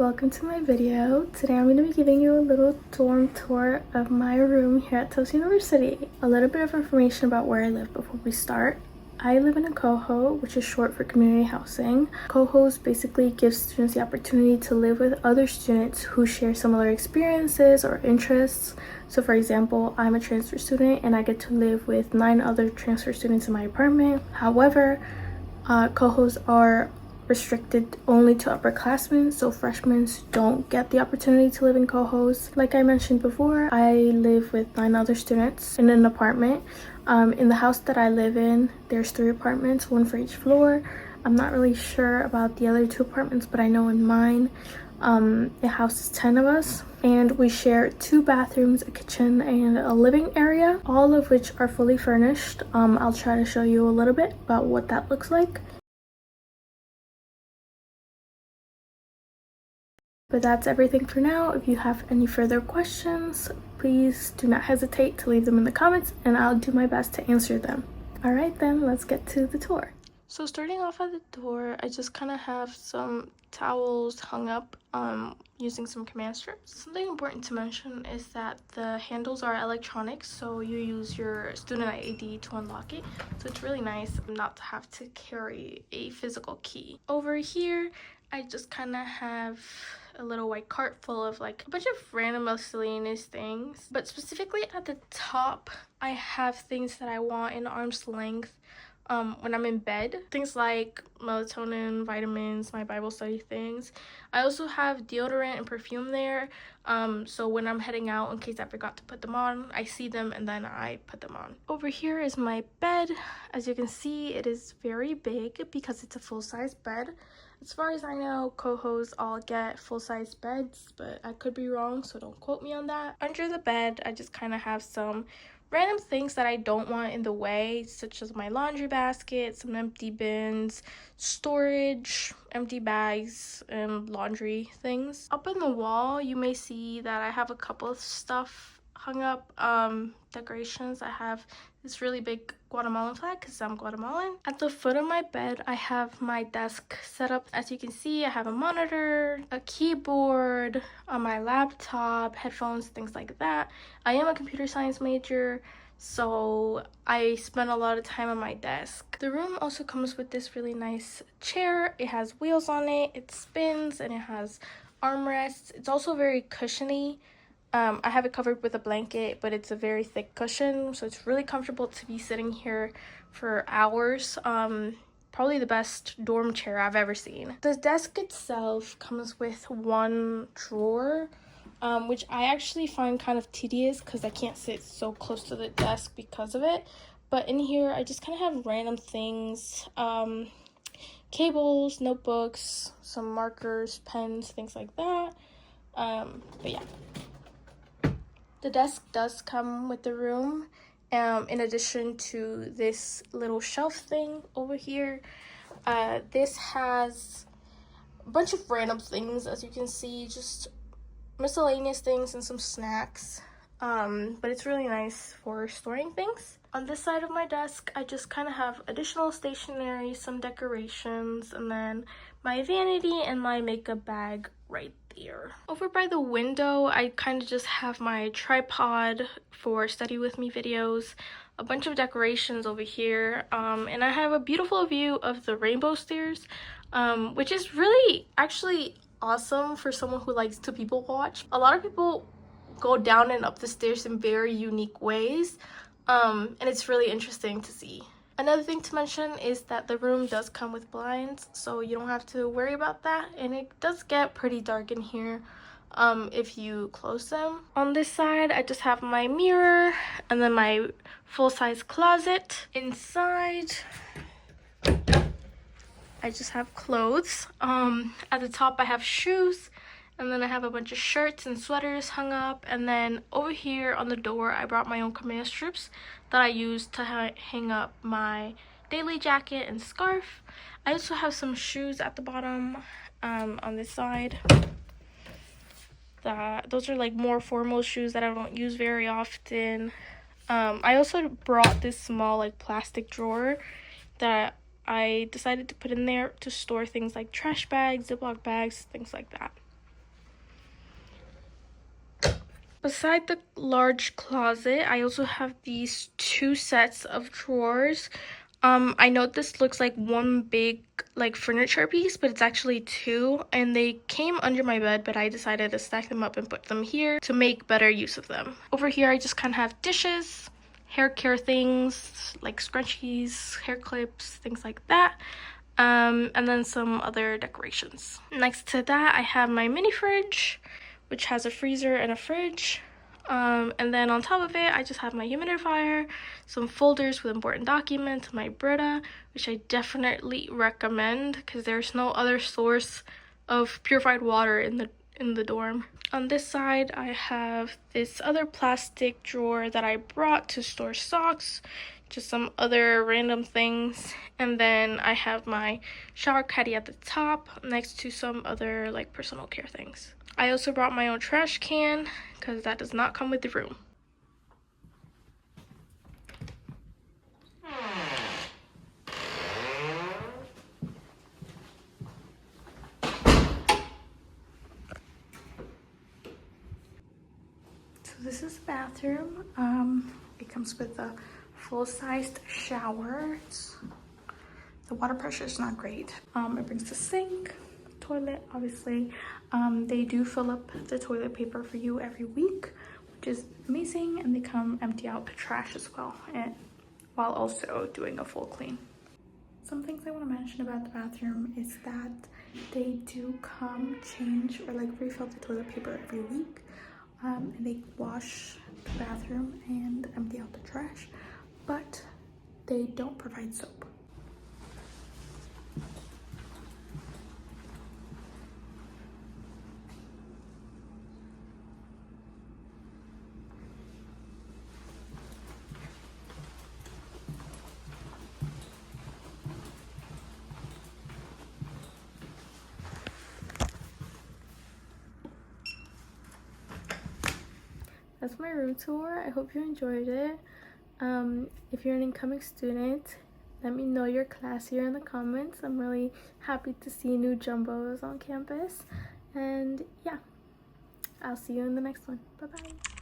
welcome to my video. Today I'm going to be giving you a little dorm tour of my room here at Tufts University. A little bit of information about where I live before we start. I live in a coho, which is short for community housing. Cohos basically give students the opportunity to live with other students who share similar experiences or interests. So for example, I'm a transfer student and I get to live with 9 other transfer students in my apartment. However, cohos are restricted only to upperclassmen, so freshmen don't get the opportunity to live in cohos. Like I mentioned before, I live with 9 other students in an apartment. In the house that I live in, there's 3 apartments, 1 for each floor. I'm not really sure about the other 2 apartments, but I know in mine, it houses 10 of us, and we share 2 bathrooms, a kitchen, and a living area, all of which are fully furnished. I'll try to show you a little bit about what that looks like. But that's everything for now. If you have any further questions, please do not hesitate to leave them in the comments and I'll do my best to answer them. Alright then, let's get to the tour. So starting off at the door, I just kind of have some towels hung up using some command strips. Something important to mention is that the handles are electronic, so you use your student ID to unlock it. So it's really nice not to have to carry a physical key. Over here, I just kind of have a little white cart full of like a bunch of random miscellaneous things, but specifically at the top I have things that I want in arm's length when I'm in bed, things like melatonin, vitamins, my Bible study things. I also have deodorant and perfume there, so when I'm heading out, in case I forgot to put them on, I see them and then I put them on. Over here is my bed. As you can see, it is very big because it's a full-size bed. As far as I know, cohos all get full-size beds, but I could be wrong, so don't quote me on that. Under the bed, I just kind of have some random things that I don't want in the way, such as my laundry basket, some empty bins, storage, empty bags, and laundry things. Up on the wall, you may see that I have a couple of stuff hung up, decorations. I have this really big Guatemalan flag because I'm Guatemalan. At the foot of my bed, I have my desk set up. As you can see, I have a monitor, a keyboard, my laptop, headphones, things like that. I am a computer science major, so I spend a lot of time on my desk. The room also comes with this really nice chair. It has wheels on it, it spins, and it has armrests. It's also very cushiony. I have it covered with a blanket, but it's a very thick cushion, so it's really comfortable to be sitting here for hours. Probably the best dorm chair I've ever seen. The desk itself comes with 1 drawer, which I actually find kind of tedious because I can't sit so close to the desk because of it. But in here, I just kind of have random things, cables, notebooks, some markers, pens, things like that. But yeah. The desk does come with the room, in addition to this little shelf thing over here. This has a bunch of random things, as you can see, just miscellaneous things and some snacks, but it's really nice for storing things. On this side of my desk, I just kind of have additional stationery, some decorations, and then my vanity and my makeup bag right there. Over by the window, I kind of just have my tripod for study with me videos, a bunch of decorations over here, and I have a beautiful view of the rainbow stairs, which is really actually awesome for someone who likes to people watch. A lot of people go down and up the stairs in very unique ways, and it's really interesting to see. Another thing to mention is that the room does come with blinds, so you don't have to worry about that, and it does get pretty dark in here if you close them. On this side, I just have my mirror and then my full-size closet. Inside, I just have clothes. At the top, I have shoes, and then I have a bunch of shirts and sweaters hung up. And then over here on the door, I brought my own command strips that I use to hang up my daily jacket and scarf. I also have some shoes at the bottom on this side. Those are like more formal shoes that I don't use very often. I also brought this small like plastic drawer that I decided to put in there to store things like trash bags, Ziploc bags, things like that. Beside the large closet, I also have these 2 sets of drawers. I know this looks like one big like furniture piece, but it's actually 2, and they came under my bed, but I decided to stack them up and put them here to make better use of them. Over here, I just kind of have dishes, hair care things like scrunchies, hair clips, things like that. And then some other decorations. Next to that, I have my mini fridge, which has a freezer and a fridge. And then on top of it, I just have my humidifier, some folders with important documents, my Brita, which I definitely recommend because there's no other source of purified water in the dorm. On this side, I have this other plastic drawer that I brought to store socks, just some other random things. And then I have my shower caddy at the top next to some other like personal care things. I also brought my own trash can because that does not come with the room. So this is the bathroom. It comes with a full-sized shower. The water pressure is not great. It brings the sink, toilet, obviously. They do fill up the toilet paper for you every week, which is amazing, and they come empty out the trash as well, and while also doing a full clean. Some things I want to mention about the bathroom is that they do come change or like refill the toilet paper every week, and they wash the bathroom and empty out the trash, but they don't provide soap. That's my room tour. I hope you enjoyed it. If you're an incoming student, let me know your class here in the comments. I'm really happy to see new jumbos on campus. And yeah, I'll see you in the next one. Bye bye.